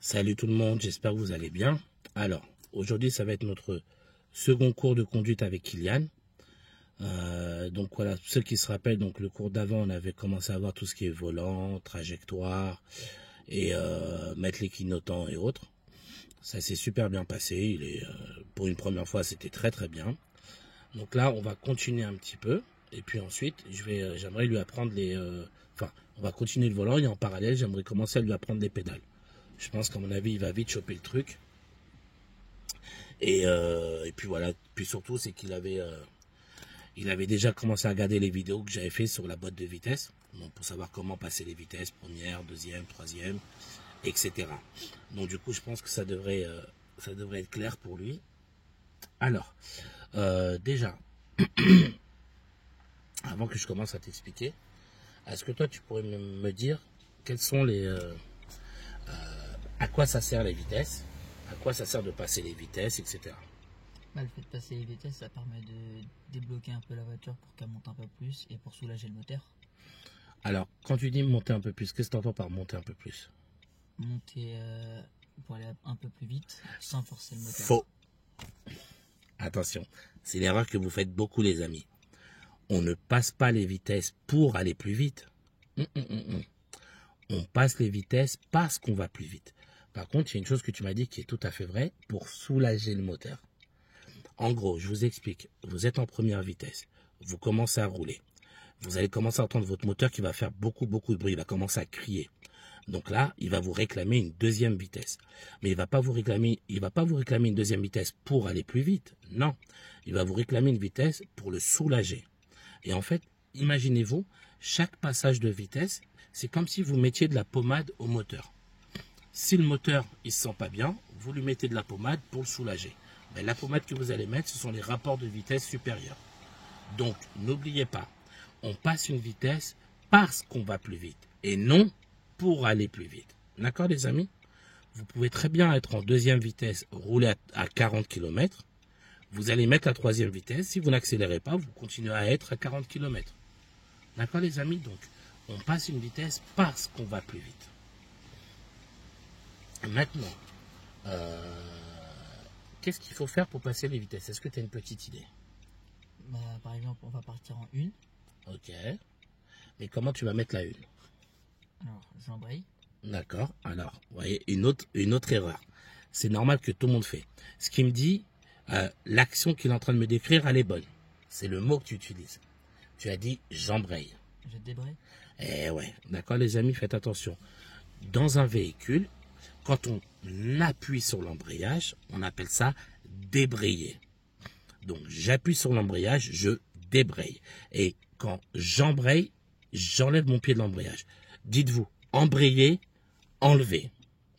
Salut tout le monde, j'espère que vous allez bien. Alors, aujourd'hui, ça va être notre second cours de conduite avec Kylian. Donc voilà, ceux qui se rappellent, donc le cours d'avant, on avait commencé à voir tout ce qui est volant, trajectoire et mettre les clignotants et autres. Ça s'est super bien passé. Pour une première fois, c'était très très bien. Donc là, on va continuer un petit peu. Et puis ensuite, j'aimerais lui apprendre on va continuer le volant et en parallèle, j'aimerais commencer à lui apprendre les pédales. Je pense qu'à mon avis, il va vite choper le truc. Et puis voilà. Puis surtout, c'est il avait déjà commencé à regarder les vidéos que j'avais fait sur la boîte de vitesse. Donc pour savoir comment passer les vitesses, première, deuxième, troisième, etc. Donc du coup, je pense que ça devrait être clair pour lui. Alors, déjà, avant que je commence à t'expliquer, est-ce que toi, tu pourrais me dire quels sont à quoi ça sert les vitesses, à quoi ça sert de passer les vitesses, etc. Le fait de passer les vitesses, ça permet de débloquer un peu la voiture pour qu'elle monte un peu plus et pour soulager le moteur. Alors, quand tu dis monter un peu plus, qu'est-ce que tu entends par monter un peu plus? Monter pour aller un peu plus vite sans forcer le moteur. Faux. Attention, c'est l'erreur que vous faites beaucoup les amis. On ne passe pas les vitesses pour aller plus vite. On passe les vitesses parce qu'on va plus vite. Par contre, il y a une chose que tu m'as dit qui est tout à fait vraie, pour soulager le moteur. En gros, je vous explique. Vous êtes en première vitesse. Vous commencez à rouler. Vous allez commencer à entendre votre moteur qui va faire beaucoup de bruit. Il va commencer à crier. Donc là, il va vous réclamer une deuxième vitesse. Mais il va pas vous réclamer une deuxième vitesse pour aller plus vite. Non. Il va vous réclamer une vitesse pour le soulager. Et en fait, imaginez-vous, chaque passage de vitesse, c'est comme si vous mettiez de la pommade au moteur. Si le moteur il se sent pas bien, vous lui mettez de la pommade pour le soulager. Mais la pommade que vous allez mettre, ce sont les rapports de vitesse supérieurs. Donc, n'oubliez pas, on passe une vitesse parce qu'on va plus vite et non pour aller plus vite. D'accord les amis? Vous pouvez très bien être en deuxième vitesse, rouler à 40 km. Vous allez mettre la troisième vitesse. Si vous n'accélérez pas, vous continuez à être à 40 km. D'accord les amis? Donc, on passe une vitesse parce qu'on va plus vite. Maintenant, qu'est-ce qu'il faut faire pour passer les vitesses? Est-ce que tu as une petite idée? Par exemple, on va partir en une. Ok. Mais comment tu vas mettre la une? Alors, j'embraye. D'accord. Alors, vous voyez, une autre erreur. C'est normal que tout le monde fait. Ce qui me dit, l'action qu'il est en train de me décrire, elle est bonne. C'est le mot que tu utilises. Tu as dit j'embraye. Je débraye. Eh ouais. D'accord les amis, faites attention. Dans un véhicule, quand on appuie sur l'embrayage, on appelle ça débrayer. Donc, j'appuie sur l'embrayage, je débraye. Et quand j'embraye, j'enlève mon pied de l'embrayage. Dites-vous, embrayer, enlever.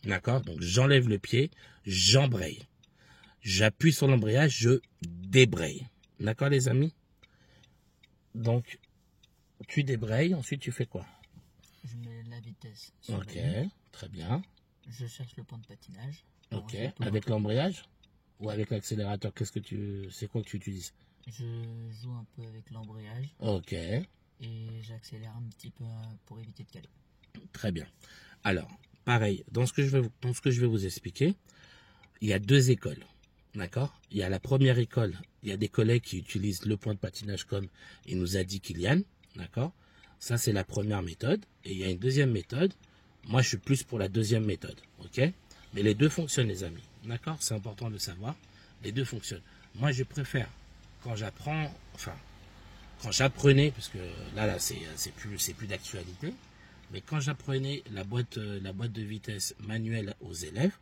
D'accord? Donc, j'enlève le pied, j'embraye. J'appuie sur l'embrayage, je débraye. D'accord, les amis? Donc, tu débrayes, ensuite tu fais quoi? Je mets la vitesse sur Ok, le une. très bien. Je cherche le point de patinage. Ok, Alors, avec l'embrayage ou avec l'accélérateur? C'est quoi que tu utilises? je joue un peu avec l'embrayage Ok, et j'accélère un petit peu pour éviter de caler. très bien. Alors, pareil, dans ce que je vais vous expliquer, il y a deux écoles. D'accord? Il y a la première école, il y a des collègues qui utilisent le point de patinage comme il nous a dit Kylian. D'accord? Ça, c'est la première méthode. Et il y a une deuxième méthode. Moi, je suis plus pour la deuxième méthode. Ok? Mais les deux fonctionnent, les amis. D'accord? C'est important de savoir. Les deux fonctionnent. Moi, je préfère, quand j'apprenais, parce que là, c'est plus d'actualité. Mais quand j'apprenais la boîte de vitesse manuelle aux élèves,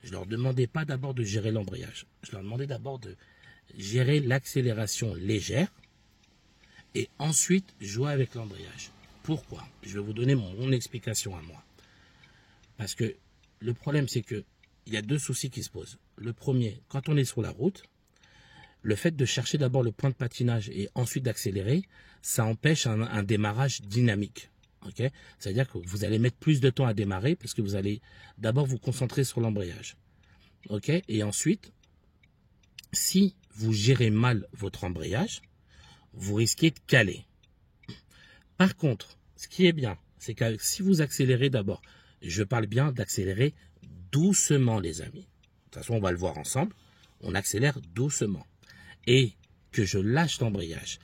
je leur demandais pas d'abord de gérer l'embrayage. Je leur demandais d'abord de gérer l'accélération légère et ensuite jouer avec l'embrayage. Pourquoi? Je vais vous donner mon explication à moi. Parce que le problème, c'est que il y a deux soucis qui se posent. Le premier, quand on est sur la route, le fait de chercher d'abord le point de patinage et ensuite d'accélérer, ça empêche un démarrage dynamique. Okay? C'est-à-dire que vous allez mettre plus de temps à démarrer parce que vous allez d'abord vous concentrer sur l'embrayage. Okay? Et ensuite, si vous gérez mal votre embrayage, vous risquez de caler. Par contre, ce qui est bien, c'est que si vous accélérez d'abord, je parle bien d'accélérer doucement, les amis. De toute façon, on va le voir ensemble. On accélère doucement. Et que je lâche l'embrayage.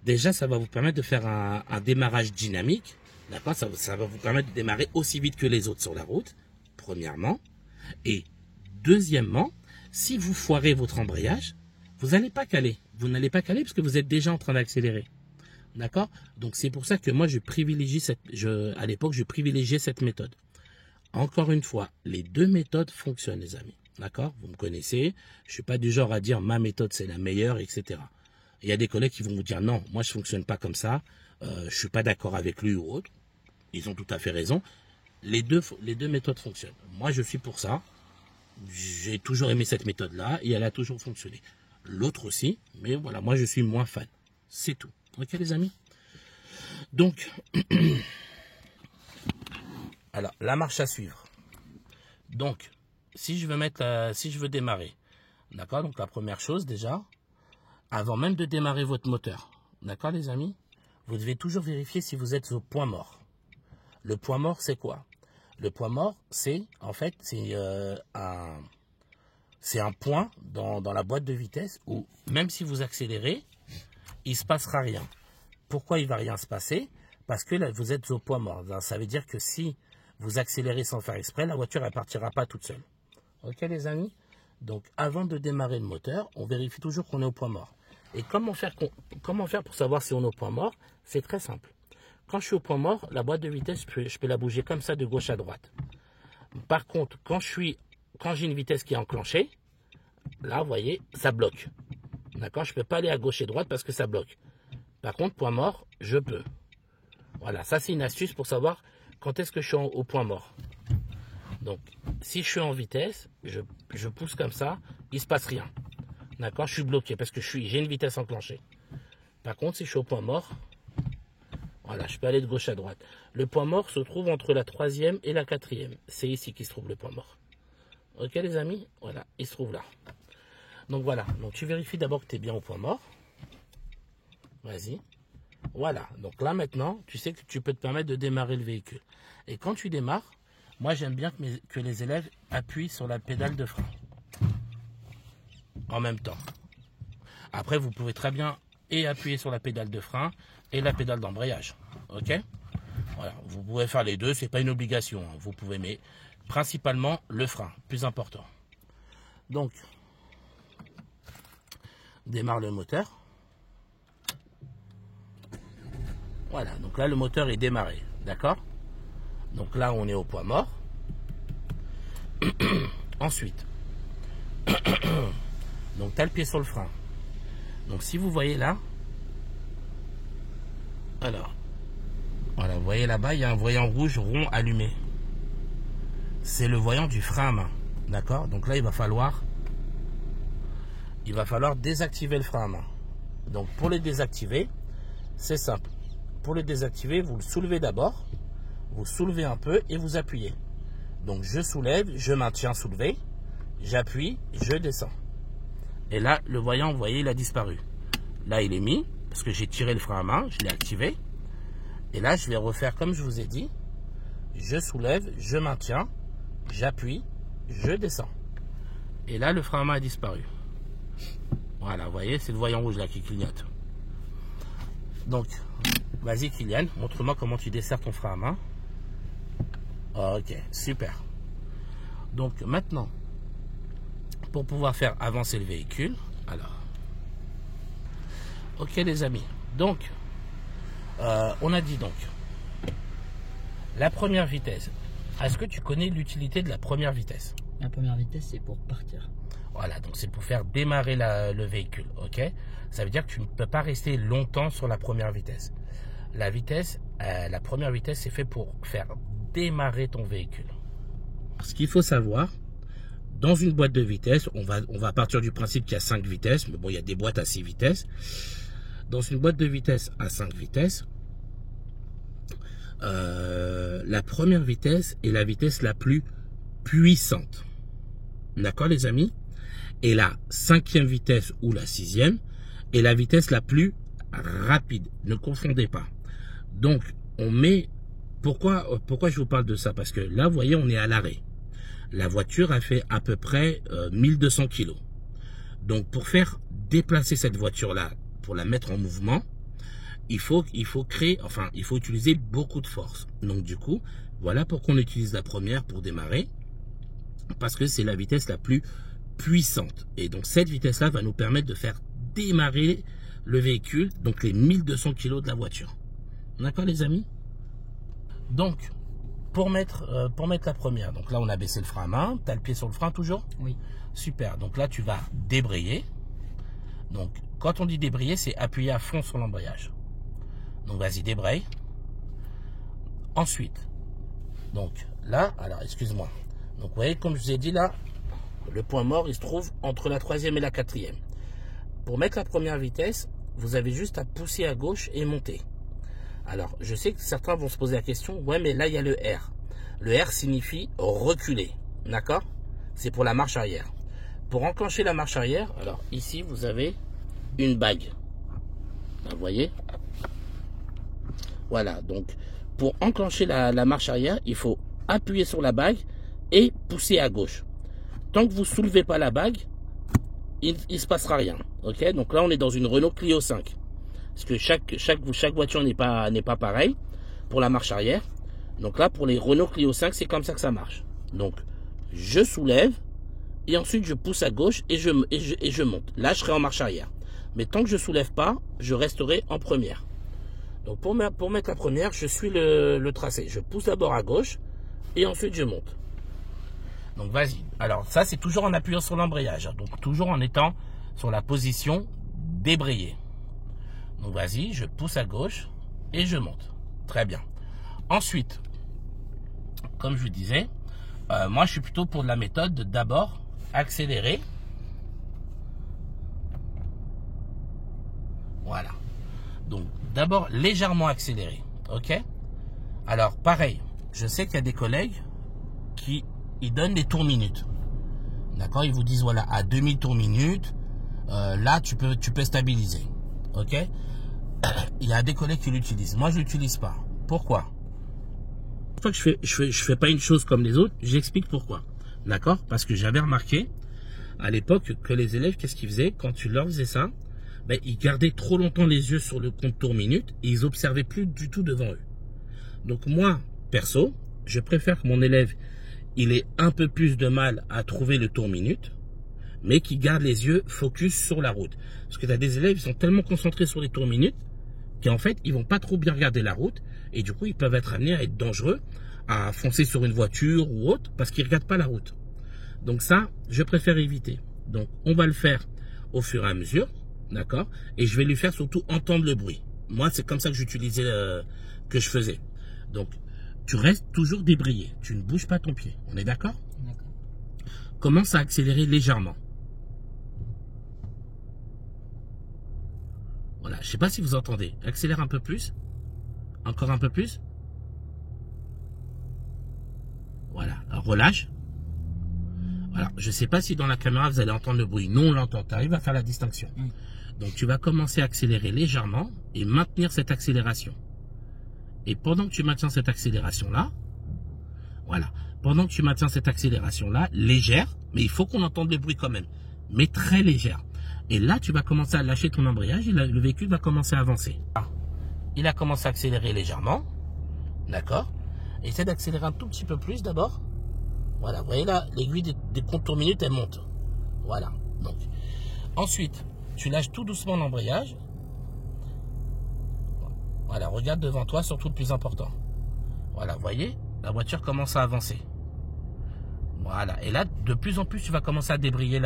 Déjà, ça va vous permettre de faire un démarrage dynamique. D'accord, ça va vous permettre de démarrer aussi vite que les autres sur la route, premièrement. Et deuxièmement, si vous foirez votre embrayage, vous n'allez pas caler. Vous n'allez pas caler parce que vous êtes déjà en train d'accélérer. D'accord? Donc c'est pour ça que moi, à l'époque, je privilégiais cette méthode. Encore une fois, les deux méthodes fonctionnent, les amis. D'accord? Vous me connaissez. Je ne suis pas du genre à dire ma méthode, c'est la meilleure, etc. Il y a des collègues qui vont vous dire non, moi, je ne fonctionne pas comme ça. Je ne suis pas d'accord avec lui ou autre. Ils ont tout à fait raison. Les deux méthodes fonctionnent. Moi, je suis pour ça. J'ai toujours aimé cette méthode-là et elle a toujours fonctionné. L'autre aussi, mais voilà, moi, je suis moins fan. C'est tout. Ok, les amis? Donc, alors, la marche à suivre. Donc, si je veux démarrer, d'accord? Donc, la première chose, déjà, avant même de démarrer votre moteur, d'accord, les amis? Vous devez toujours vérifier si vous êtes au point mort. Le point mort, c'est quoi? Le point mort, c'est, en fait, c'est un point dans la boîte de vitesse où, même si vous accélérez, il ne se passera rien. Pourquoi il ne va rien se passer? Parce que là, vous êtes au point mort. Ça veut dire que si vous accélérez sans faire exprès, la voiture ne partira pas toute seule. Ok, les amis? Donc, avant de démarrer le moteur, on vérifie toujours qu'on est au point mort. Et comment faire pour savoir si on est au point mort? C'est très simple. Quand je suis au point mort, la boîte de vitesse, je peux la bouger comme ça de gauche à droite. Par contre, quand j'ai une vitesse qui est enclenchée, là, vous voyez, ça bloque. D'accord? Je ne peux pas aller à gauche et droite parce que ça bloque. Par contre, point mort, je peux. Voilà, ça c'est une astuce pour savoir quand est-ce que je suis au point mort. Donc, si je suis en vitesse, je pousse comme ça, il ne se passe rien. D'accord? Je suis bloqué parce que j'ai une vitesse enclenchée. Par contre, si je suis au point mort, voilà, je peux aller de gauche à droite. Le point mort se trouve entre la 3e et la 4e. C'est ici qu'il se trouve le point mort. Ok, les amis? Voilà, il se trouve là. Donc voilà, donc tu vérifies d'abord que tu es bien au point mort. Vas-y. Voilà, donc là maintenant, tu sais que tu peux te permettre de démarrer le véhicule. Et quand tu démarres, moi j'aime bien que les élèves appuient sur la pédale de frein. En même temps. Après, vous pouvez très bien appuyer sur la pédale de frein et la pédale d'embrayage. Ok? Voilà, vous pouvez faire les deux, c'est pas une obligation. Hein. Vous pouvez, mais principalement le frein, plus important. Donc, démarre le moteur. Voilà, donc là le moteur est démarré, d'accord? Donc là on est au point mort. Ensuite, donc tu as le pied sur le frein. Donc si vous voyez là, alors, voilà, vous voyez là-bas, il y a un voyant rouge rond allumé. C'est le voyant du frein à main, d'accord? Donc là il va falloir désactiver le frein à main. Donc pour le désactiver, c'est simple. Pour le désactiver, vous le soulevez d'abord, vous soulevez un peu et vous appuyez. Donc je soulève, je maintiens soulevé, j'appuie, je descends. Et là, le voyant, vous voyez, il a disparu. Là, il est mis, parce que j'ai tiré le frein à main, je l'ai activé. Et là, je vais refaire comme je vous ai dit. Je soulève, je maintiens, j'appuie, je descends. Et là, le frein à main a disparu. Voilà, vous voyez, c'est le voyant rouge là qui clignote. Donc, vas-y Kylian, montre-moi comment tu desserres ton frein à main. Ok, super. Donc maintenant, pour pouvoir faire avancer le véhicule, alors, ok les amis, donc, on a dit donc, la première vitesse. Est-ce que tu connais l'utilité de la première vitesse? La première vitesse, c'est pour partir. Voilà, donc c'est pour faire démarrer le véhicule, ok? Ça veut dire que tu ne peux pas rester longtemps sur la première vitesse. La première vitesse, c'est fait pour faire démarrer ton véhicule. Ce qu'il faut savoir, dans une boîte de vitesse, on va partir du principe qu'il y a 5 vitesses, mais bon, il y a des boîtes à 6 vitesses. Dans une boîte de vitesse à 5 vitesses, la première vitesse est la vitesse la plus puissante. D'accord, les amis? Et la 5e vitesse ou la 6e est la vitesse la plus rapide. Ne confondez pas. Donc, on met... Pourquoi je vous parle de ça? Parce que là, vous voyez, on est à l'arrêt. La voiture a fait à peu près 1200 kg. Donc pour faire déplacer cette voiture-là, pour la mettre en mouvement, il faut utiliser beaucoup de force. Donc du coup, voilà pourquoi on utilise la première pour démarrer, parce que c'est la vitesse la plus puissante. Et donc cette vitesse-là va nous permettre de faire démarrer le véhicule, donc les 1200 kg de la voiture. D'accord les amis? Donc, pour mettre la première, donc là on a baissé le frein à main, tu as le pied sur le frein toujours? Oui. Super, donc là tu vas débrayer. Donc quand on dit débrayer, c'est appuyer à fond sur l'embrayage. Donc vas-y, débraye. Ensuite, donc là, alors excuse-moi. Donc vous voyez, comme je vous ai dit là, le point mort il se trouve entre la 3e et la 4e. Pour mettre la première vitesse, vous avez juste à pousser à gauche et monter. Alors, je sais que certains vont se poser la question, ouais, mais là, il y a le R. Le R signifie reculer, d'accord? C'est pour la marche arrière. Pour enclencher la marche arrière, alors ici, vous avez une bague. Là, vous voyez? Voilà, donc, pour enclencher la marche arrière, il faut appuyer sur la bague et pousser à gauche. Tant que vous ne soulevez pas la bague, il ne se passera rien, ok? Donc là, on est dans une Renault Clio 5. Parce que chaque voiture n'est pas pareille pour la marche arrière. Donc là, pour les Renault Clio 5, c'est comme ça que ça marche. Donc, je soulève et ensuite je pousse à gauche et je monte. Là, je serai en marche arrière. Mais tant que je ne soulève pas, je resterai en première. Donc, pour mettre la première, je suis le tracé. Je pousse d'abord à gauche et ensuite je monte. Donc, vas-y. Alors, ça, c'est toujours en appuyant sur l'embrayage. Donc, toujours en étant sur la position débrayée. Donc vas-y, je pousse à gauche et je monte. Très bien. Ensuite, comme je vous disais, moi je suis plutôt pour la méthode de d'abord accélérer. Voilà. Donc d'abord légèrement accélérer. Ok? Alors pareil, je sais qu'il y a des collègues qui donnent des tours minutes. D'accord? Ils vous disent voilà, à 2000 tours minutes, là tu peux stabiliser. Ok? Il y a des collègues qui l'utilisent. Moi, je l'utilise pas. Pourquoi? Pourquoi je fais pas une chose comme les autres? J'explique pourquoi. D'accord? Parce que j'avais remarqué à l'époque que les élèves, qu'est-ce qu'ils faisaient? Quand tu leur faisais ça, ben, ils gardaient trop longtemps les yeux sur le compte tour minute et ils observaient plus du tout devant eux. Donc moi, perso, je préfère que mon élève, il ait un peu plus de mal à trouver le tour minute, mais qui garde les yeux focus sur la route. Parce que tu as des élèves, ils sont tellement concentrés sur les tours minutes qu'en fait, ils vont pas trop bien regarder la route et du coup, ils peuvent être amenés à être dangereux, à foncer sur une voiture ou autre parce qu'ils regardent pas la route. Donc ça, je préfère éviter. Donc, on va le faire au fur et à mesure, d'accord? Et je vais lui faire surtout entendre le bruit. Moi, c'est comme ça que j'utilisais, que je faisais. Donc, tu restes toujours débrayé. Tu ne bouges pas ton pied. On est d'accord? D'accord. Commence à accélérer légèrement. Voilà, je ne sais pas si vous entendez. Accélère un peu plus. Encore un peu plus. Voilà, alors, relâche. Alors, je ne sais pas si dans la caméra vous allez entendre le bruit. Nous, on l'entend. Tu arrives à faire la distinction. Donc, tu vas commencer à accélérer légèrement et maintenir cette accélération. Et pendant que tu maintiens cette accélération-là, voilà, pendant que tu maintiens cette accélération-là, légère, mais il faut qu'on entende le bruit quand même, mais très légère. Et là, tu vas commencer à lâcher ton embrayage et le véhicule va commencer à avancer. Il a commencé à accélérer légèrement, d'accord? Essaie d'accélérer un tout petit peu plus d'abord. Voilà, vous voyez là, l'aiguille des comptes minutes, elle monte. Voilà, donc. Ensuite, tu lâches tout doucement l'embrayage. Voilà, regarde devant toi, surtout le plus important. Voilà, vous voyez, la voiture commence à avancer. Voilà, et là, de plus en plus, tu vas commencer à débrayer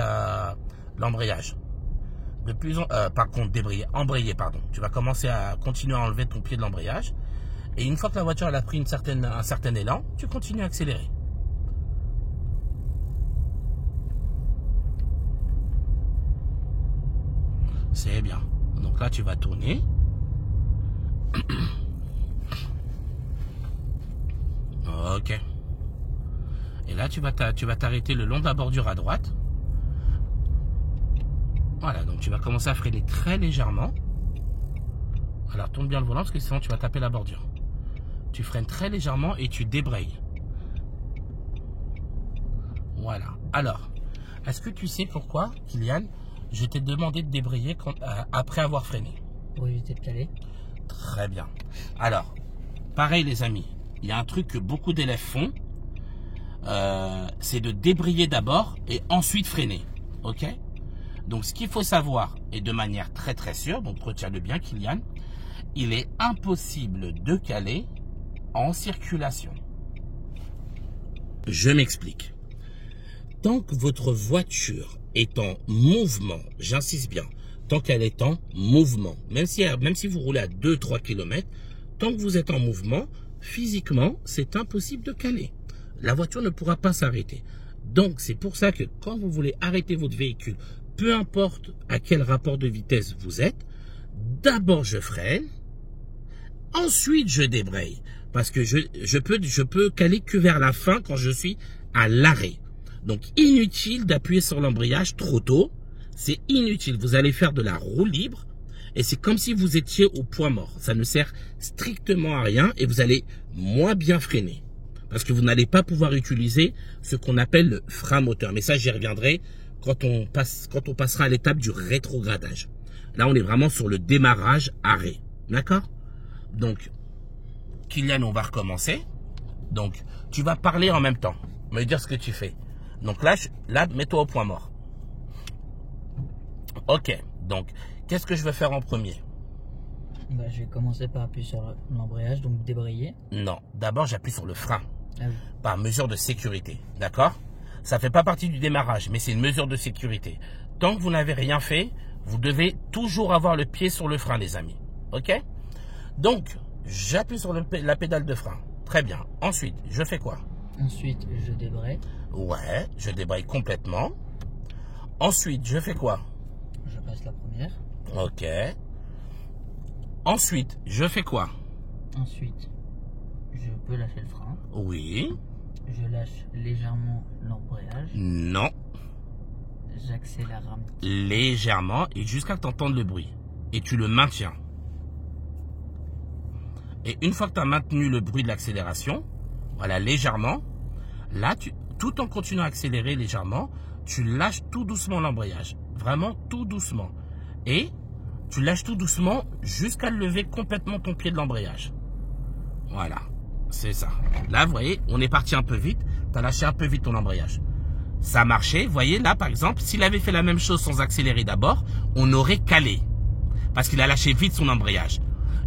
l'embrayage. De plus en par contre, embrayer, pardon. Tu vas commencer à continuer à enlever ton pied de l'embrayage. Et une fois que la voiture elle a pris un certain élan, tu continues à accélérer. C'est bien. Donc là, tu vas tourner. Ok. Et là, tu vas t'arrêter le long de la bordure à droite. Voilà, donc tu vas commencer à freiner très légèrement. Alors, tourne bien le volant parce que sinon tu vas taper la bordure. Tu freines très légèrement et tu débrayes. Voilà. Alors, est-ce que tu sais pourquoi, Kylian, je t'ai demandé de débrayer après avoir freiné? Pour éviter de caler. Très bien. Alors, pareil les amis, il y a un truc que beaucoup d'élèves font, c'est de débrayer d'abord et ensuite freiner. Ok? Donc ce qu'il faut savoir, et de manière très très sûre, donc retiens-le bien Kylian, il est impossible de caler en circulation. Je m'explique. Tant que votre voiture est en mouvement, j'insiste bien, tant qu'elle est en mouvement, même si vous roulez à 2-3 km, tant que vous êtes en mouvement, physiquement, c'est impossible de caler. La voiture ne pourra pas s'arrêter. Donc, c'est pour ça que quand vous voulez arrêter votre véhicule, peu importe à quel rapport de vitesse vous êtes, d'abord je freine, ensuite je débraye. Parce que je peux caler que vers la fin quand je suis à l'arrêt. Donc, inutile d'appuyer sur l'embrayage trop tôt. C'est inutile. Vous allez faire de la roue libre et c'est comme si vous étiez au point mort. Ça ne sert strictement à rien et vous allez moins bien freiner. Parce que vous n'allez pas pouvoir utiliser ce qu'on appelle le frein moteur. Mais ça, j'y reviendrai quand on passera à l'étape du rétrogradage. Là, on est vraiment sur le démarrage arrêt. D'accord? Donc, Kylian, on va recommencer. Donc, tu vas parler en même temps. Me dire ce que tu fais. Donc là, mets-toi au point mort. Ok. Donc, qu'est-ce que je vais faire en premier? Bah, je vais commencer par appuyer sur l'embrayage, donc débrayer. Non. D'abord, j'appuie sur le frein. Ah oui. Par mesure de sécurité. D'accord? Ça ne fait pas partie du démarrage, mais c'est une mesure de sécurité. Tant que vous n'avez rien fait, vous devez toujours avoir le pied sur le frein, les amis. Ok? Donc, j'appuie sur la pédale de frein. Très bien. Ensuite, je fais quoi? Ensuite, je débraye. Ouais, je débraye complètement. Ensuite, je fais quoi? Je passe la première. Ok. Ensuite, je fais quoi? Ensuite, je peux lâcher le frein. Oui. Je lâche légèrement l'embrayage. Non. J'accélère un petit. Légèrement et jusqu'à que tu entendes le bruit. Et tu le maintiens. Et une fois que tu as maintenu le bruit de l'accélération, voilà, légèrement, là, tout en continuant à accélérer légèrement, tu lâches tout doucement l'embrayage. Vraiment tout doucement. Et tu lâches tout doucement jusqu'à lever complètement ton pied de l'embrayage. Voilà, c'est ça. Là, vous voyez, on est parti un peu vite. Tu as lâché un peu vite ton embrayage. Ça a marché. Vous voyez, là, par exemple, s'il avait fait la même chose sans accélérer d'abord, on aurait calé. Parce qu'il a lâché vite son embrayage.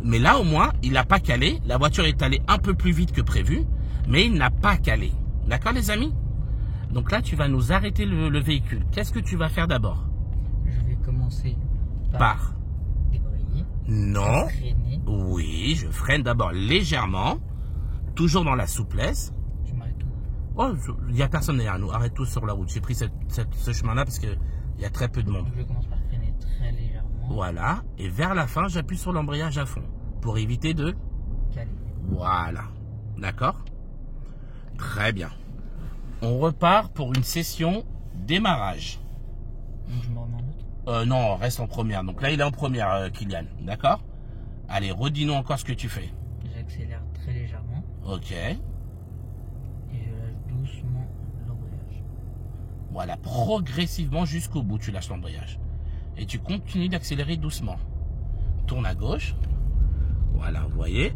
Mais là, au moins, il n'a pas calé. La voiture est allée un peu plus vite que prévu. Mais il n'a pas calé. D'accord, les amis? Donc là, tu vas nous arrêter le véhicule. Qu'est-ce que tu vas faire d'abord? Je vais commencer Par débrayer. non. Freiner. Oui, je freine d'abord légèrement. Toujours dans la souplesse. Tu m'arrêtes tout. Oh, il n'y a personne derrière nous. Arrête tout sur la route. J'ai pris ce chemin-là parce qu'il y a très peu de monde. Donc je commence par freiner très légèrement. Voilà. Et vers la fin, j'appuie sur l'embrayage à fond. Pour éviter de... Caler. Voilà. D'accord? Très bien. On repart pour une session démarrage. Donc je me remets en autre. Non, reste en première. Donc là, il est en première, Kylian. D'accord? Allez, redis-nous encore ce que tu fais. J'accélère très légèrement. Ok. Et je lâche doucement l'embrayage. Voilà, progressivement jusqu'au bout, tu lâches l'embrayage. Et tu continues d'accélérer doucement. Tourne à gauche. Voilà, vous voyez.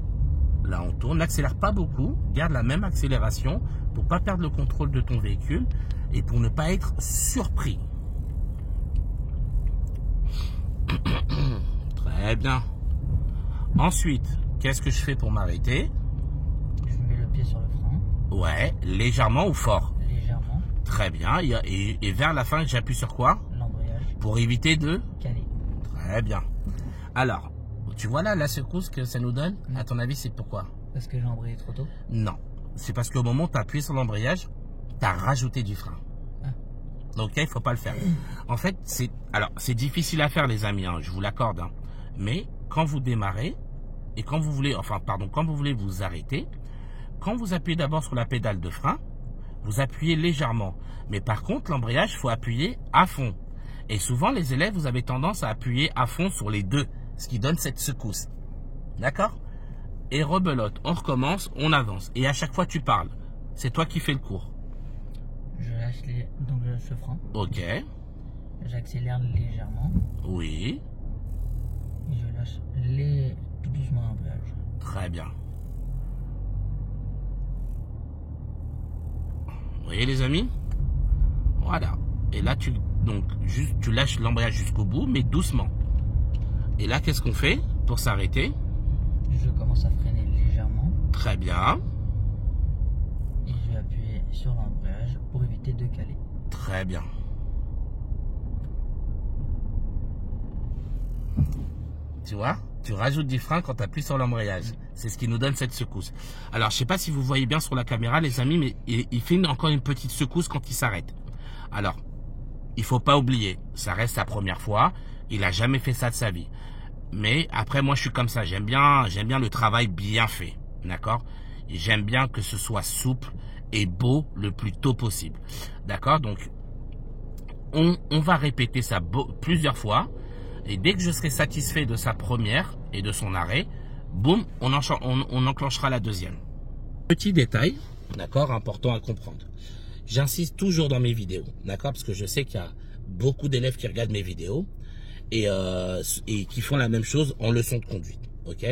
Là, on tourne. N'accélère pas beaucoup. Garde la même accélération pour ne pas perdre le contrôle de ton véhicule et pour ne pas être surpris. Très bien. Ensuite, qu'est-ce que je fais pour m'arrêter? Je mets le pied sur le frein. Ouais, légèrement ou fort? Légèrement. Très bien. Et vers la fin, j'appuie sur quoi? L'embrayage. Pour éviter de... Caler. Très bien. Alors, tu vois là, la secousse que ça nous donne? À ton avis, c'est pourquoi? Parce que j'ai embrayé trop tôt. Non. C'est parce qu'au moment où tu as appuyé sur l'embrayage, tu as rajouté du frein. Ah. Donc là, il ne faut pas le faire. En fait, c'est difficile à faire, les amis, hein, je vous l'accorde. Hein. Mais quand vous démarrez, et quand vous voulez, quand vous voulez vous arrêter, quand vous appuyez d'abord sur la pédale de frein, vous appuyez légèrement. Mais par contre, l'embrayage, il faut appuyer à fond. Et souvent, les élèves, vous avez tendance à appuyer à fond sur les deux, ce qui donne cette secousse. D'accord? Et rebelote, on recommence, on avance. Et à chaque fois, tu parles. C'est toi qui fais le cours. Je lâche donc je lâche le frein. Ok. J'accélère légèrement. Oui. Et je lâche tout doucement l'embrayage. Très bien. Vous voyez les amis? Voilà. Et là, tu lâches l'embrayage jusqu'au bout, mais doucement. Et là, qu'est-ce qu'on fait pour s'arrêter? Je commence à freiner légèrement. Très bien. Et je vais appuyer sur l'embrayage pour éviter de caler. Très bien. Tu vois? Tu rajoutes du frein quand tu appuies sur l'embrayage. C'est ce qui nous donne cette secousse. Alors, je ne sais pas si vous voyez bien sur la caméra, les amis, mais il fait encore une petite secousse quand il s'arrête. Alors, il faut pas oublier, ça reste sa première fois. Il n'a jamais fait ça de sa vie. Mais après, moi, je suis comme ça. J'aime bien le travail bien fait. D'accord? J'aime bien que ce soit souple et beau le plus tôt possible. D'accord? Donc, on va répéter ça plusieurs fois. Et dès que je serai satisfait de sa première et de son arrêt, boum, on enclenchera la deuxième. Petit détail, d'accord, important à comprendre. J'insiste toujours dans mes vidéos, d'accord, parce que je sais qu'il y a beaucoup d'élèves qui regardent mes vidéos et qui font la même chose en leçon de conduite, ok?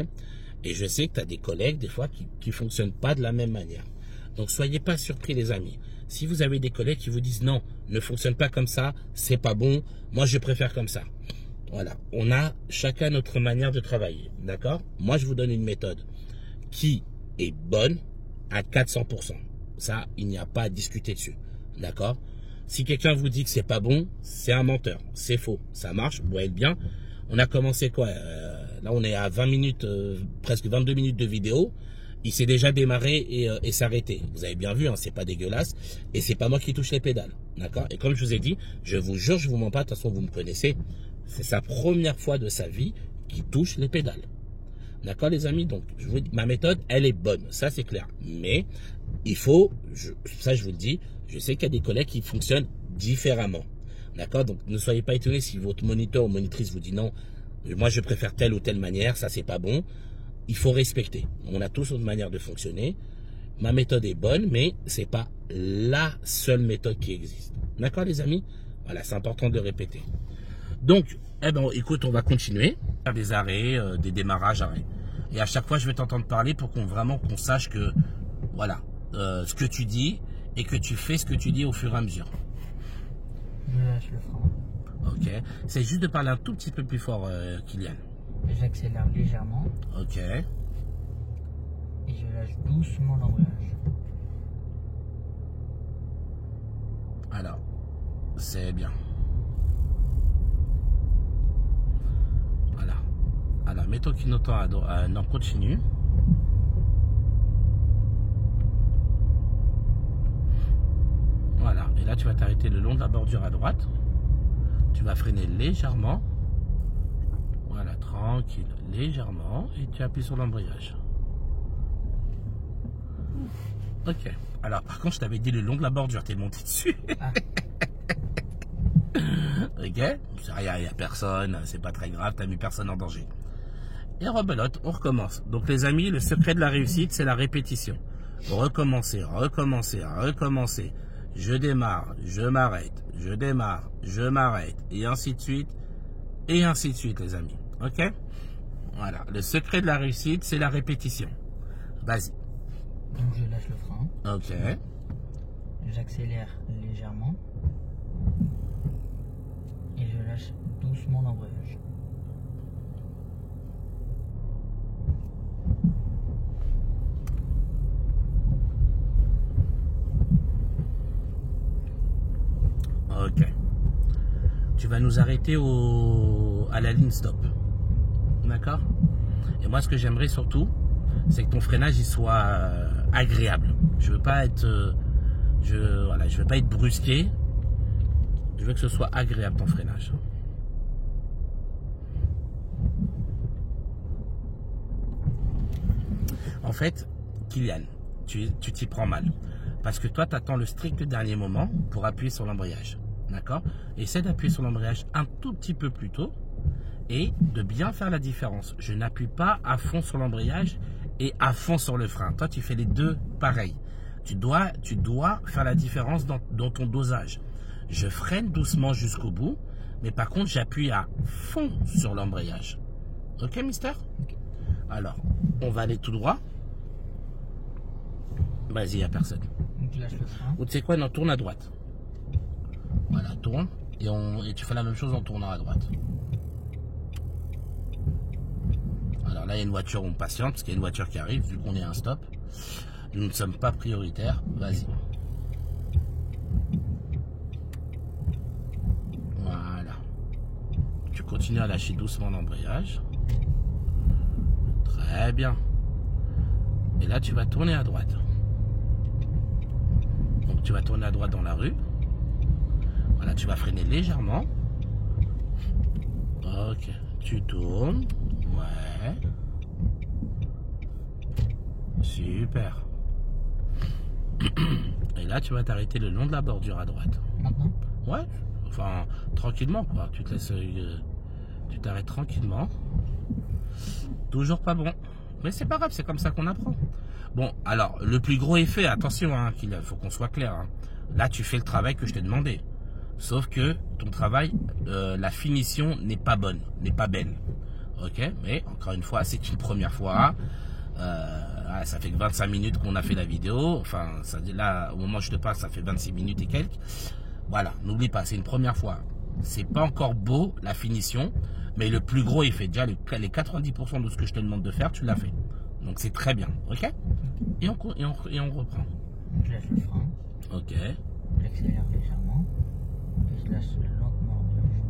Et je sais que tu as des collègues, des fois, qui fonctionnent pas de la même manière. Donc, soyez pas surpris, les amis. Si vous avez des collègues qui vous disent non, ne fonctionne pas comme ça, c'est pas bon, moi je préfère comme ça. Voilà, on a chacun notre manière de travailler, d'accord? Moi, je vous donne une méthode qui est bonne à 400%. Ça, il n'y a pas à discuter dessus, d'accord? Si quelqu'un vous dit que c'est pas bon, c'est un menteur, c'est faux. Ça marche, vous voyez bien. On a commencé quoi? Là, on est à 20 minutes, presque 22 minutes de vidéo. Il s'est déjà démarré et s'arrêté. Vous avez bien vu, hein, c'est pas dégueulasse. Et c'est pas moi qui touche les pédales, d'accord? Et comme je vous ai dit, je vous jure, je vous mens pas, de toute façon, vous me connaissez. C'est sa première fois de sa vie qui touche les pédales. D'accord, les amis? Donc, je vous dis, ma méthode, elle est bonne. Ça, c'est clair. Mais, il faut, ça, je vous le dis, je sais qu'il y a des collègues qui fonctionnent différemment. D'accord? Donc, ne soyez pas étonnés si votre moniteur ou monitrice vous dit non, moi, je préfère telle ou telle manière, ça, c'est pas bon. Il faut respecter. On a tous notre manière de fonctionner. Ma méthode est bonne, mais c'est pas la seule méthode qui existe. D'accord, les amis? Voilà, c'est important de le répéter. Donc, eh ben, écoute, on va continuer. Faire des arrêts, des démarrages, arrêts. Et à chaque fois, je vais t'entendre parler pour qu'on sache que, voilà, ce que tu dis et que tu fais ce que tu dis au fur et à mesure. Je lâche le frein. Ok. C'est juste de parler un tout petit peu plus fort, Kylian. J'accélère légèrement. Ok. Et je lâche doucement l'embrayage. Alors, c'est bien. Voilà. Alors, mets ton clignotant à droite. Non, continue. Voilà. Et là, tu vas t'arrêter le long de la bordure à droite. Tu vas freiner légèrement. Voilà, tranquille, légèrement. Et tu appuies sur l'embrayage. Ok. Alors, par contre, je t'avais dit le long de la bordure. T'es monté dessus. Ah. Ok, c'est rien, il n'y a personne, c'est pas très grave, t'as mis personne en danger. Et rebelote, on recommence. Donc les amis, le secret de la réussite, c'est la répétition. Recommencer, recommencer, recommencer. Je démarre, je m'arrête, je démarre, je m'arrête, et ainsi de suite, les amis. Ok? Voilà, le secret de la réussite, c'est la répétition. Vas-y. Donc je lâche le frein. Ok. J'accélère légèrement. Et je lâche doucement l'embrayage. Ok. Tu vas nous arrêter à la ligne stop. D'accord? Et moi, ce que j'aimerais surtout, c'est que ton freinage il soit agréable. Je veux pas être, je veux pas être brusqué. Je veux que ce soit agréable ton freinage. En fait, Kylian, tu t'y prends mal. Parce que toi, tu attends le strict dernier moment pour appuyer sur l'embrayage. D'accord? Essaie d'appuyer sur l'embrayage un tout petit peu plus tôt et de bien faire la différence. Je n'appuie pas à fond sur l'embrayage et à fond sur le frein. Toi, tu fais les deux pareils. tu dois faire la différence dans ton dosage. Je freine doucement jusqu'au bout, mais par contre, j'appuie à fond sur l'embrayage. Ok, mister? Ok. Alors, on va aller tout droit. Vas-y, il n'y a personne. Donc je lâche le frein. Ou tu sais quoi, non, tourne à droite. Voilà, tourne. Et tu fais la même chose en tournant à droite. Alors là, il y a une voiture, on patiente, parce qu'il y a une voiture qui arrive, vu qu'on est à un stop. Nous ne sommes pas prioritaires. Vas-y. Voilà. Tu continues à lâcher doucement l'embrayage. Très bien. Et là, tu vas tourner à droite. Donc, tu vas tourner à droite dans la rue. Voilà, tu vas freiner légèrement. Ok. Tu tournes. Ouais. Super. Et là, tu vas t'arrêter le long de la bordure à droite. Maintenant? Ouais. Enfin, tranquillement, quoi. Tu te laisses... tu t'arrêtes tranquillement. Toujours pas bon. Mais c'est pas grave, c'est comme ça qu'on apprend. Bon, alors, le plus gros effet, attention, hein, il faut qu'on soit clair. Hein. Là, tu fais le travail que je t'ai demandé. Sauf que ton travail, la finition n'est pas bonne, n'est pas belle. Ok, mais encore une fois, c'est une première fois. Ça fait que 25 minutes qu'on a fait la vidéo. Enfin, ça, là, au moment où je te parle, ça fait 26 minutes et quelques. Voilà, n'oublie pas, c'est une première fois. C'est pas encore beau, la finition. Mais le plus gros effet, déjà les 90% de ce que je te demande de faire, tu l'as fait. Donc c'est très bien, ok? Et on reprend. Donc je lâche le frein. Ok. J'accélère légèrement. Et je lâche lentement l'embrayage.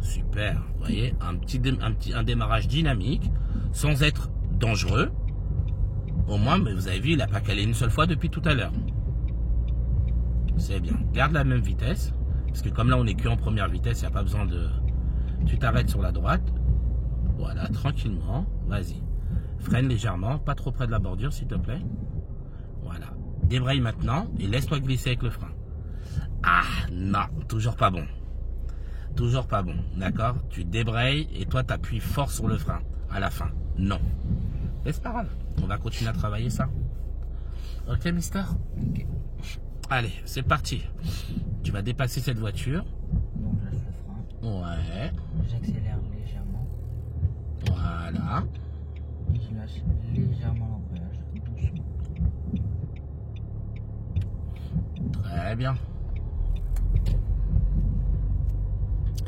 Super. Vous voyez, un démarrage dynamique, sans être dangereux. Au moins, mais vous avez vu, il n'a pas calé une seule fois depuis tout à l'heure. C'est bien. Garde la même vitesse. Parce que comme là, on n'est que en première vitesse, il n'y a pas besoin de... Tu t'arrêtes sur la droite. Voilà, tranquillement. Vas-y. Freine légèrement. Pas trop près de la bordure, s'il te plaît. Voilà. Débraye maintenant et laisse-toi glisser avec le frein. Ah, non. Toujours pas bon. Toujours pas bon. D'accord? Tu débrayes et toi, tu appuies fort sur le frein. À la fin. Non. Mais c'est pas grave. On va continuer à travailler ça. Ok, mister? Ok. Allez, c'est parti. Tu vas dépasser cette voiture. Donc je lâche le frein. Ouais. J'accélère légèrement. Voilà. Et je lâche légèrement l'embrayage. Doucement. Très bien.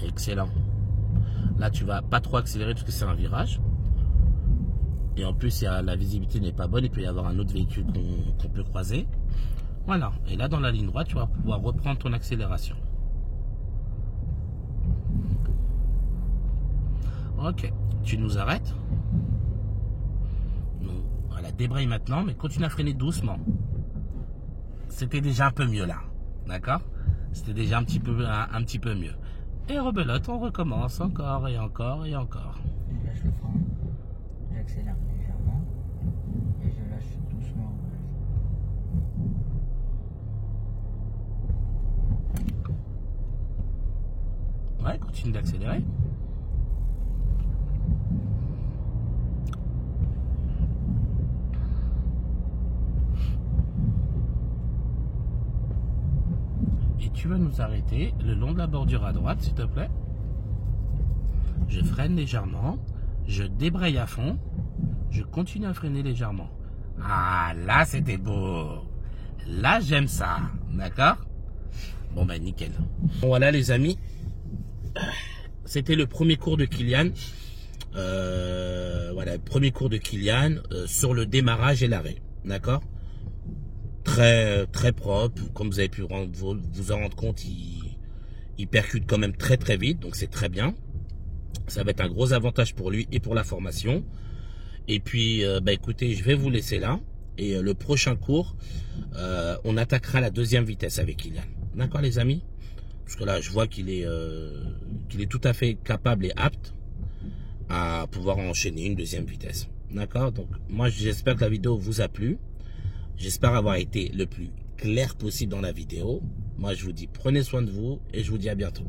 Excellent. Là, tu vas pas trop accélérer parce que c'est un virage. Et en plus, la visibilité n'est pas bonne. Il peut y avoir un autre véhicule qu'on peut croiser. Voilà. Et là, dans la ligne droite, tu vas pouvoir reprendre ton accélération. Ok. Tu nous arrêtes. Non. Voilà. Débraye maintenant, mais continue à freiner doucement. C'était déjà un peu mieux là. D'accord? C'était déjà un petit peu mieux. Et rebelote, on recommence encore et encore et encore. Je lâche le frein. J'accélère légèrement. Et je lâche doucement l'embrayage. Ouais, continue d'accélérer. Et tu vas nous arrêter le long de la bordure à droite, s'il te plaît. Je freine légèrement. Je débraye à fond. Je continue à freiner légèrement. Ah, là, c'était beau. Là, j'aime ça. D'accord? Bon, ben, nickel. Bon, voilà, les amis. C'était le premier cours de Kylian. Voilà, le premier cours de Kylian sur le démarrage et l'arrêt. D'accord? Très propre. Comme vous avez pu vous en rendre compte, il percute quand même très vite. Donc, c'est très bien. Ça va être un gros avantage pour lui et pour la formation. Et puis, bah, écoutez, je vais vous laisser là. Et le prochain cours, on attaquera la deuxième vitesse avec Kylian. D'accord, les amis? Parce que là, je vois qu'il est tout à fait capable et apte à pouvoir enchaîner une deuxième vitesse. D'accord? Donc, moi, j'espère que la vidéo vous a plu. J'espère avoir été le plus clair possible dans la vidéo. Moi, je vous dis, prenez soin de vous et je vous dis à bientôt.